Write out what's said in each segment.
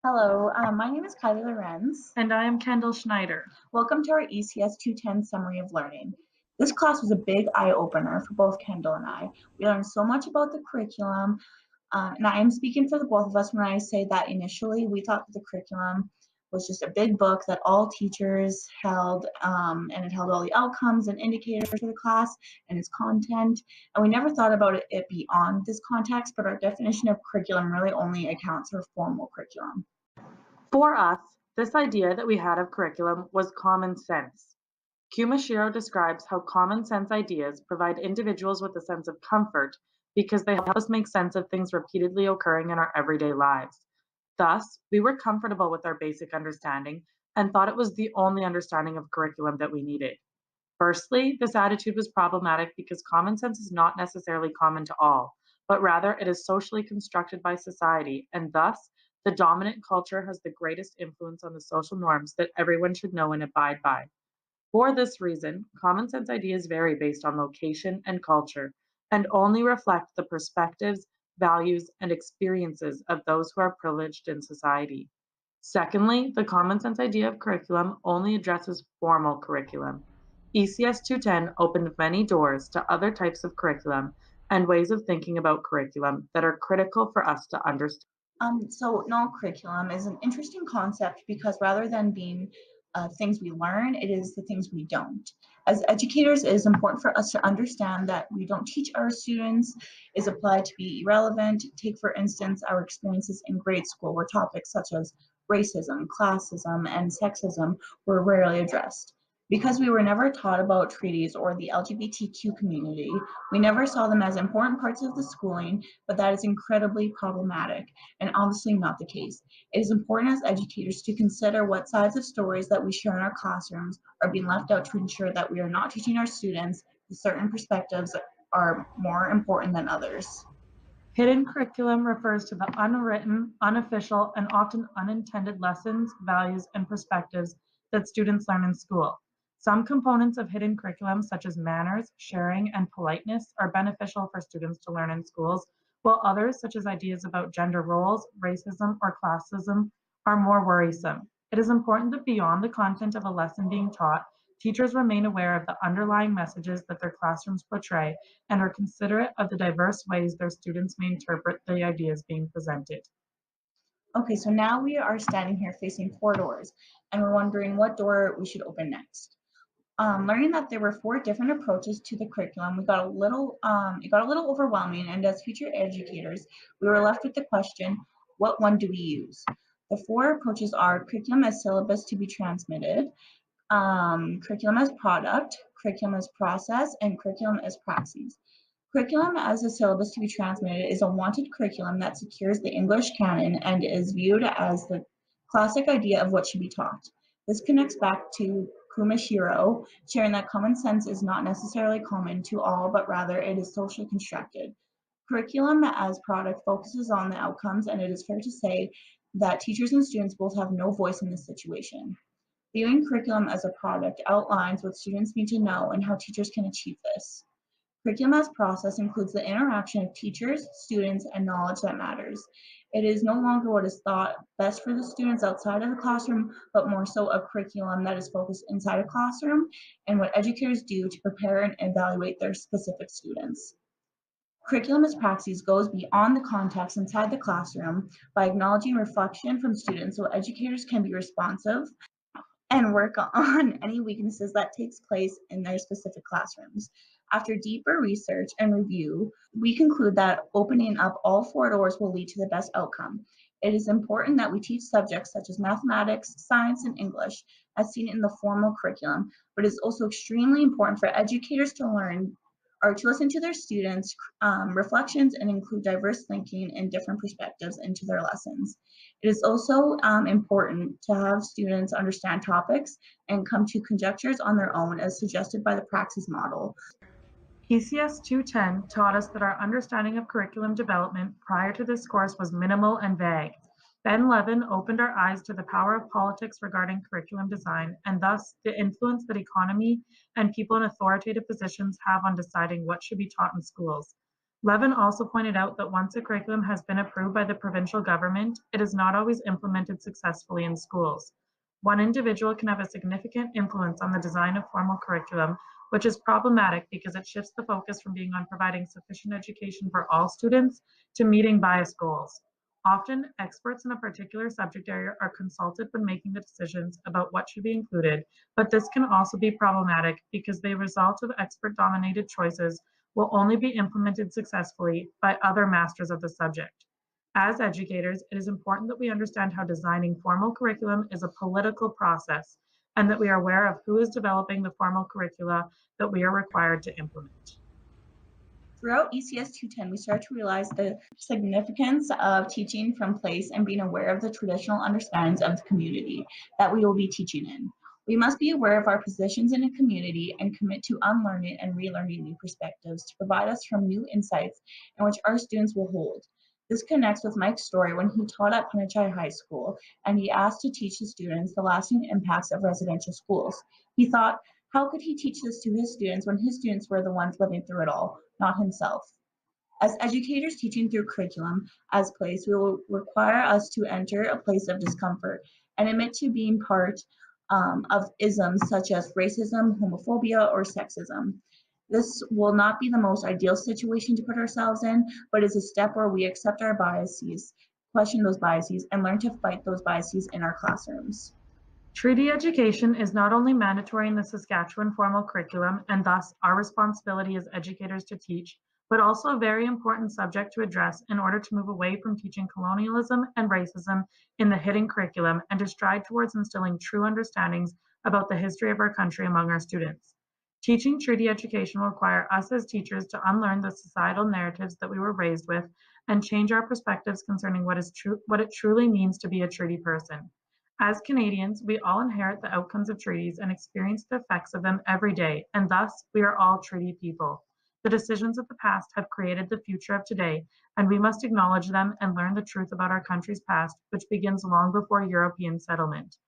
Hello, my name is Kylie Lorenz. And I am Kendall Schneider. Welcome to our ECS 210 Summary of Learning. This class was a big eye-opener for both Kendall and I. We learned so much about the curriculum, and I am speaking for the both of us when I say that initially we thought that the curriculum was just a big book that all teachers held, and it held all the outcomes and indicators for the class and its content. And we never thought about it beyond this context, but our definition of curriculum really only accounts for formal curriculum. For us, this idea that we had of curriculum was common sense. Kumashiro describes how common sense ideas provide individuals with a sense of comfort because they help us make sense of things repeatedly occurring in our everyday lives. Thus, we were comfortable with our basic understanding and thought it was the only understanding of curriculum that we needed. Firstly, this attitude was problematic because common sense is not necessarily common to all, but rather it is socially constructed by society, and thus the dominant culture has the greatest influence on the social norms that everyone should know and abide by. For this reason, common sense ideas vary based on location and culture, and only reflect the perspectives, values, and experiences of those who are privileged in society. Secondly, the common sense idea of curriculum only addresses formal curriculum. ECS 210 opened many doors to other types of curriculum and ways of thinking about curriculum that are critical for us to understand. So null curriculum is an interesting concept because rather than being things we learn, it is the things we don't. As educators, it is important for us to understand that we don't teach our students is applied to be irrelevant. Take, for instance, our experiences in grade school where topics such as racism, classism, and sexism were rarely addressed. Because we were never taught about treaties or the LGBTQ community, we never saw them as important parts of the schooling, but that is incredibly problematic and obviously not the case. It is important as educators to consider what sides of stories that we share in our classrooms are being left out to ensure that we are not teaching our students that certain perspectives are more important than others. Hidden curriculum refers to the unwritten, unofficial, and often unintended lessons, values, and perspectives that students learn in school. Some components of hidden curriculum, such as manners, sharing, and politeness, are beneficial for students to learn in schools, while others, such as ideas about gender roles, racism, or classism, are more worrisome. It is important that beyond the content of a lesson being taught, teachers remain aware of the underlying messages that their classrooms portray and are considerate of the diverse ways their students may interpret the ideas being presented. Okay, so now we are standing here facing four doors, and we're wondering what door we should open next. Learning that there were four different approaches to the curriculum, it got a little overwhelming, and as future educators, we were left with the question, what one do we use? The four approaches are curriculum as syllabus to be transmitted, curriculum as product, curriculum as process, and curriculum as praxis. Curriculum as a syllabus to be transmitted is a wanted curriculum that secures the English canon and is viewed as the classic idea of what should be taught. This connects back to Kumashiro, sharing that common sense is not necessarily common to all, but rather it is socially constructed. Curriculum as product focuses on the outcomes, and it is fair to say that teachers and students both have no voice in this situation. Viewing curriculum as a product outlines what students need to know and how teachers can achieve this. Curriculum as process includes the interaction of teachers, students, and knowledge that matters. It is no longer what is thought best for the students outside of the classroom, but more so a curriculum that is focused inside a classroom and what educators do to prepare and evaluate their specific students. Curriculum as praxis goes beyond the context inside the classroom by acknowledging reflection from students so educators can be responsive and work on any weaknesses that takes place in their specific classrooms. After deeper research and review, we conclude that opening up all four doors will lead to the best outcome. It is important that we teach subjects such as mathematics, science, and English as seen in the formal curriculum, but it is also extremely important for educators to learn or to listen to their students' reflections and include diverse thinking and different perspectives into their lessons. It is also important to have students understand topics and come to conjectures on their own as suggested by the praxis model. ECS 210 taught us that our understanding of curriculum development prior to this course was minimal and vague. Ben Levin opened our eyes to the power of politics regarding curriculum design and thus the influence that economy and people in authoritative positions have on deciding what should be taught in schools. Levin also pointed out that once a curriculum has been approved by the provincial government, it is not always implemented successfully in schools. One individual can have a significant influence on the design of formal curriculum, which is problematic because it shifts the focus from being on providing sufficient education for all students to meeting bias goals. Often, experts in a particular subject area are consulted when making the decisions about what should be included, but this can also be problematic because the result of expert-dominated choices will only be implemented successfully by other masters of the subject. As educators, it is important that we understand how designing formal curriculum is a political process and that we are aware of who is developing the formal curricula that we are required to implement. Throughout ECS 210, we start to realize the significance of teaching from place and being aware of the traditional understandings of the community that we will be teaching in. We must be aware of our positions in a community and commit to unlearning and relearning new perspectives to provide us from new insights in which our students will hold. This connects with Mike's story when he taught at Punachai High School and he asked to teach the students the lasting impacts of residential schools. He thought, how could he teach this to his students when his students were the ones living through it all, not himself? As educators teaching through curriculum as place, we will require us to enter a place of discomfort and admit to being part of isms such as racism, homophobia, or sexism. This will not be the most ideal situation to put ourselves in, but is a step where we accept our biases, question those biases, and learn to fight those biases in our classrooms. Treaty education is not only mandatory in the Saskatchewan formal curriculum, and thus our responsibility as educators to teach, but also a very important subject to address in order to move away from teaching colonialism and racism in the hidden curriculum and to stride towards instilling true understandings about the history of our country among our students. Teaching treaty education will require us as teachers to unlearn the societal narratives that we were raised with and change our perspectives concerning what it truly means to be a treaty person. As Canadians, we all inherit the outcomes of treaties and experience the effects of them every day, and thus we are all treaty people. The decisions of the past have created the future of today, and we must acknowledge them and learn the truth about our country's past, which begins long before European settlement.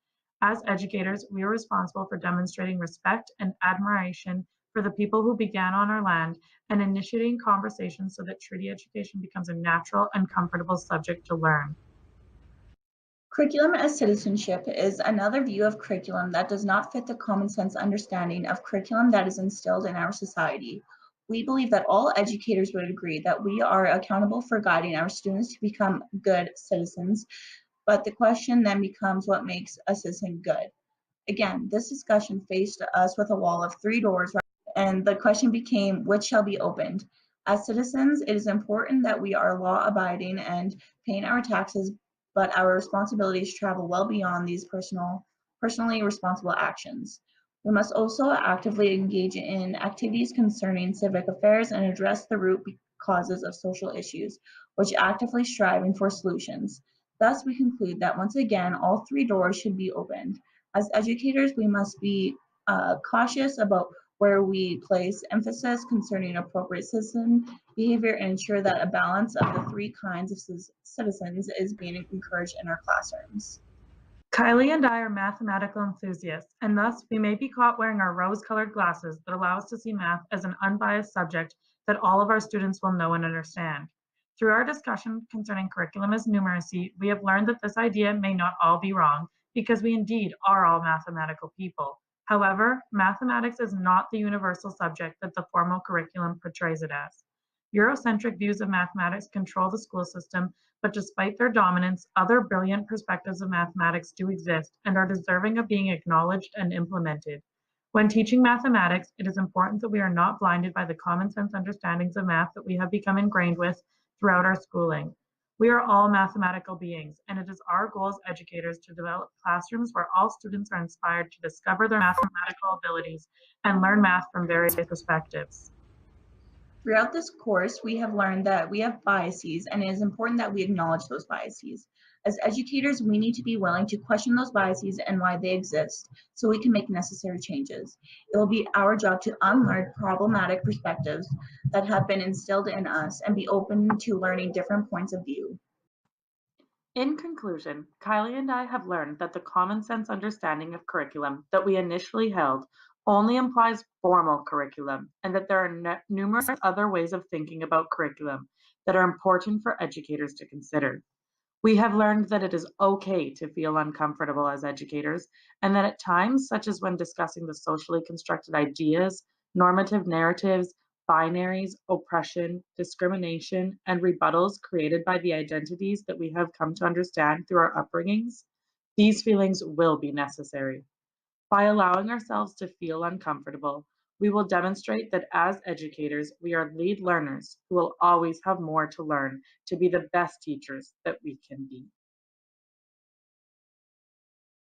As educators, we are responsible for demonstrating respect and admiration for the people who began on our land and initiating conversations so that treaty education becomes a natural and comfortable subject to learn. Curriculum as citizenship is another view of curriculum that does not fit the common sense understanding of curriculum that is instilled in our society. We believe that all educators would agree that we are accountable for guiding our students to become good citizens, but the question then becomes what makes a citizen good. Again, this discussion faced us with a wall of three doors, and the question became which shall be opened. As citizens, it is important that we are law abiding and paying our taxes, but our responsibilities travel well beyond these personally responsible actions. We must also actively engage in activities concerning civic affairs and address the root causes of social issues, which actively striving for solutions. Thus, we conclude that once again, all three doors should be opened. As educators, we must be cautious about where we place emphasis concerning appropriate citizen behavior and ensure that a balance of the three kinds of citizens is being encouraged in our classrooms. Kylie and I are mathematical enthusiasts, and thus we may be caught wearing our rose-colored glasses that allow us to see math as an unbiased subject that all of our students will know and understand. Through our discussion concerning curriculum as numeracy, we have learned that this idea may not all be wrong, because we indeed are all mathematical people. However, mathematics is not the universal subject that the formal curriculum portrays it as. Eurocentric views of mathematics control the school system, but despite their dominance, other brilliant perspectives of mathematics do exist and are deserving of being acknowledged and implemented. When teaching mathematics, it is important that we are not blinded by the common sense understandings of math that we have become ingrained with throughout our schooling. We are all mathematical beings, and it is our goal as educators to develop classrooms where all students are inspired to discover their mathematical abilities and learn math from various perspectives. Throughout this course, we have learned that we have biases, and it is important that we acknowledge those biases. As educators, we need to be willing to question those biases and why they exist so we can make necessary changes. It will be our job to unlearn problematic perspectives that have been instilled in us and be open to learning different points of view. In conclusion, Kylie and I have learned that the common sense understanding of curriculum that we initially held only implies formal curriculum and that there are numerous other ways of thinking about curriculum that are important for educators to consider. We have learned that it is okay to feel uncomfortable as educators, and that at times, such as when discussing the socially constructed ideas, normative narratives, binaries, oppression, discrimination, and rebuttals created by the identities that we have come to understand through our upbringings, these feelings will be necessary. By allowing ourselves to feel uncomfortable, we will demonstrate that as educators, we are lead learners who will always have more to learn to be the best teachers that we can be.